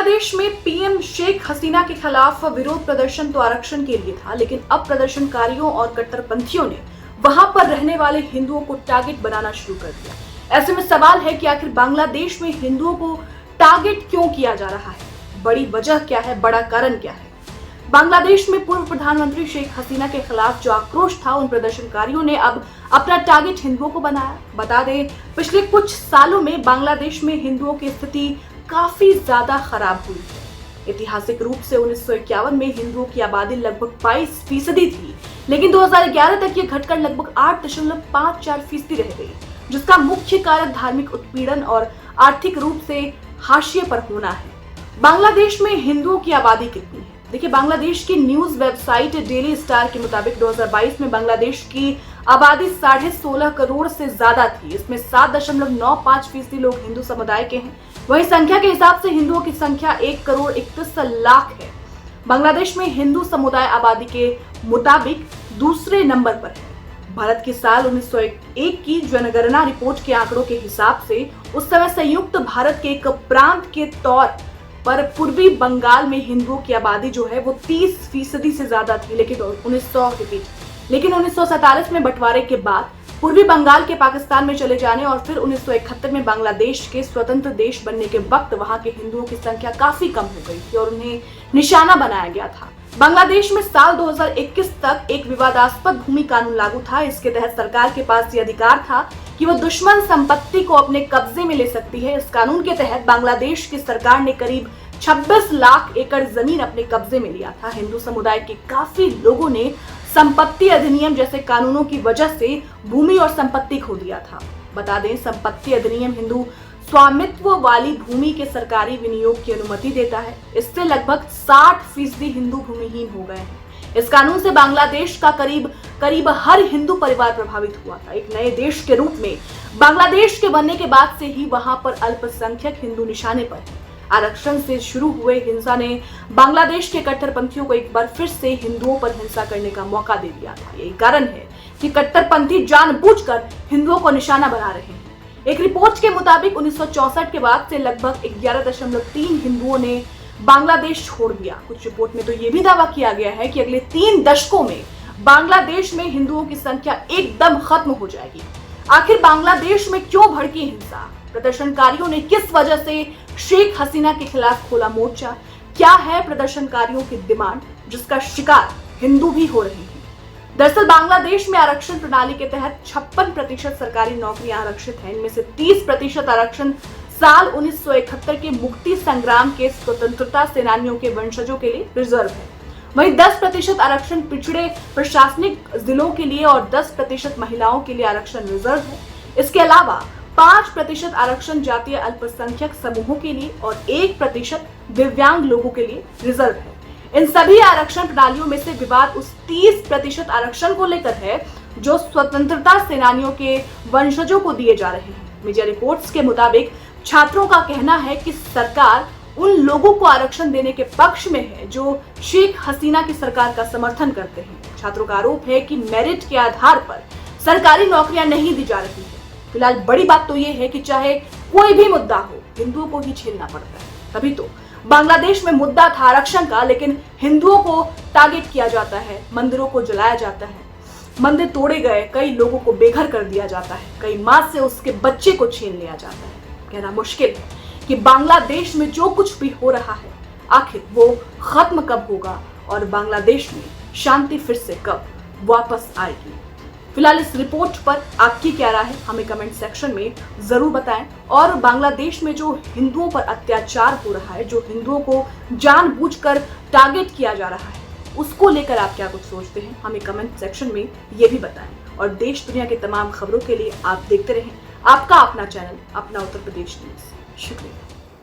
बांग्लादेश में पीएम शेख हसीना के खिलाफ विरोध प्रदर्शन तो आरक्षण के लिए था, लेकिन अब प्रदर्शनकारियों और कट्टरपंथियों ने वहां पर रहने वाले हिंदुओं को टारगेट बनाना शुरू कर दिया। ऐसे में सवाल है कि आखिर बांग्लादेश में हिंदुओं को टारगेट क्यों किया जा रहा है? बड़ी वजह क्या है? बड़ा कारण क्या है? बांग्लादेश में पूर्व प्रधानमंत्री शेख हसीना के खिलाफ जो आक्रोश था, उन प्रदर्शनकारियों ने अब अपना टारगेट हिंदुओं को बनाया। बता दें, पिछले कुछ सालों में बांग्लादेश में हिंदुओं की स्थिति काफी ज्यादा खराब हुई है। ऐतिहासिक रूप से 1951 में हिंदुओं की आबादी लगभग 22% थी, लेकिन 2011 तक ये घटकर लगभग 8.54% रह गई, जिसका मुख्य कारण धार्मिक उत्पीड़न और आर्थिक रूप से हाशिए पर होना है। बांग्लादेश में हिंदुओं की आबादी कितनी है? देखिए, बांग्लादेश की न्यूज वेबसाइट डेली स्टार के मुताबिक 2022 में बांग्लादेश की आबादी 16.5 करोड़ से ज्यादा थी। इसमें 7.95% लोग हिंदू समुदाय के हैं। वही संख्या के हिसाब से हिंदुओं की संख्या 1,31,00,000 है। बांग्लादेश में हिंदू समुदाय आबादी के मुताबिक दूसरे नंबर पर है। भारत की साल 1901 की जनगणना रिपोर्ट के आंकड़ों के हिसाब से उस समय संयुक्त भारत के एक प्रांत के तौर पर पूर्वी बंगाल में हिंदुओं की आबादी जो है वो 30% से ज्यादा थी, लेकिन 1947 में बंटवारे के बाद पूर्वी बंगाल के पाकिस्तान में चले जाने और फिर 1971 में बांग्लादेश के स्वतंत्र देश बनने के वक्त वहां के हिंदुओं की संख्या काफी कम हो गई थी और उन्हें निशाना बनाया गया था। बांग्लादेश में साल 2021 तक एक विवादास्पद भूमि कानून लागू था। इसके तहत सरकार के पास ये अधिकार था कि वो दुश्मन संपत्ति को अपने कब्जे में ले सकती है। इस कानून के तहत बांग्लादेश की सरकार ने करीब 26 लाख एकड़ जमीन अपने कब्जे में लिया था। हिंदू समुदाय के काफी लोगों ने संपत्ति अधिनियम जैसे कानूनों की वजह से भूमि और संपत्ति खो दिया था। बता दें, संपत्ति अधिनियम हिंदू स्वामित्व वाली भूमि के सरकारी विनियोग की अनुमति देता है। इससे लगभग 60% हिंदू भूमिहीन हो गए हैं। इस कानून से बांग्लादेश का करीब हर हिंदू परिवार प्रभावित हुआ था। एक नए देश के रूप में बांग्लादेश के बनने के बाद से ही वहां पर अल्पसंख्यक हिंदू निशाने पर है। आरक्षण से शुरू हुए हिंसा ने बांग्लादेश के कट्टरपंथियों को एक बार फिर से हिंदुओं पर हिंसा करने का मौका दे दिया था। यही कारण है कि कट्टरपंथी जानबूझकर हिंदुओं को निशाना बना रहे हैं। एक रिपोर्ट के मुताबिक 1964 के बाद से लगभग 11.3 हिंदुओं ने बांग्लादेश छोड़ दिया। कुछ रिपोर्ट में तो ये भी दावा किया गया है कि अगले 3 दशकों में बांग्लादेश में हिंदुओं की संख्या एकदम खत्म हो जाएगी। आखिर बांग्लादेश में क्यों भड़की हिंसा? प्रदर्शनकारियों ने किस वजह से शेख हसीना के खिलाफ खोला मोर्चा? क्या है प्रदर्शनकारियों की डिमांड जिसका शिकार हिंदू भी हो रहे हैं? दरअसल बांग्लादेश में आरक्षण प्रणाली के तहत 56% सरकारी नौकरियां आरक्षित हैं। इनमें से 30% आरक्षण साल 1971 के मुक्ति संग्राम के स्वतंत्रता सेनानियों के वंशजों के लिए रिजर्व है। वहीं 10% आरक्षण पिछड़े प्रशासनिक जिलों के लिए और 10% महिलाओं के लिए आरक्षण रिजर्व है। इसके अलावा 5% आरक्षण जातीय अल्पसंख्यक समूहों के लिए और 1% दिव्यांग लोगों के लिए रिजर्व है। इन सभी आरक्षण प्रणालियों में से विवाद उस 30% आरक्षण को लेकर है जो स्वतंत्रता सेनानियों के वंशजों को दिए जा रहे हैं। मीडिया रिपोर्ट्स के मुताबिक छात्रों का कहना है कि सरकार उन लोगों को आरक्षण देने के पक्ष में है जो शेख हसीना की सरकार का समर्थन करते हैं। छात्रों का आरोप है कि मेरिट के आधार पर सरकारी नौकरियां नहीं दी जा रही है। फिलहाल बड़ी बात तो ये है कि चाहे कोई भी मुद्दा हो, हिंदुओं को ही झेलना पड़ता है। तभी तो बांग्लादेश में मुद्दा था आरक्षण का, लेकिन हिंदुओं को टारगेट किया जाता है, मंदिरों को जलाया जाता है, मंदिर तोड़े गए, कई लोगों को बेघर कर दिया जाता है, कई मां से उसके बच्चे को छीन लिया जाता है। कहना मुश्किल है कि बांग्लादेश में जो कुछ भी हो रहा है आखिर वो खत्म कब होगा और बांग्लादेश में शांति फिर से कब वापस आएगी। फिलहाल इस रिपोर्ट पर आपकी क्या राय है, हमें कमेंट सेक्शन में जरूर बताएं। और बांग्लादेश में जो हिंदुओं पर अत्याचार हो रहा है, जो हिंदुओं को जानबूझकर टारगेट किया जा रहा है, उसको लेकर आप क्या कुछ सोचते हैं, हमें कमेंट सेक्शन में ये भी बताएं। और देश दुनिया की तमाम खबरों के लिए आप देखते रहें आपका अपना चैनल, अपना उत्तर प्रदेश न्यूज। शुक्रिया।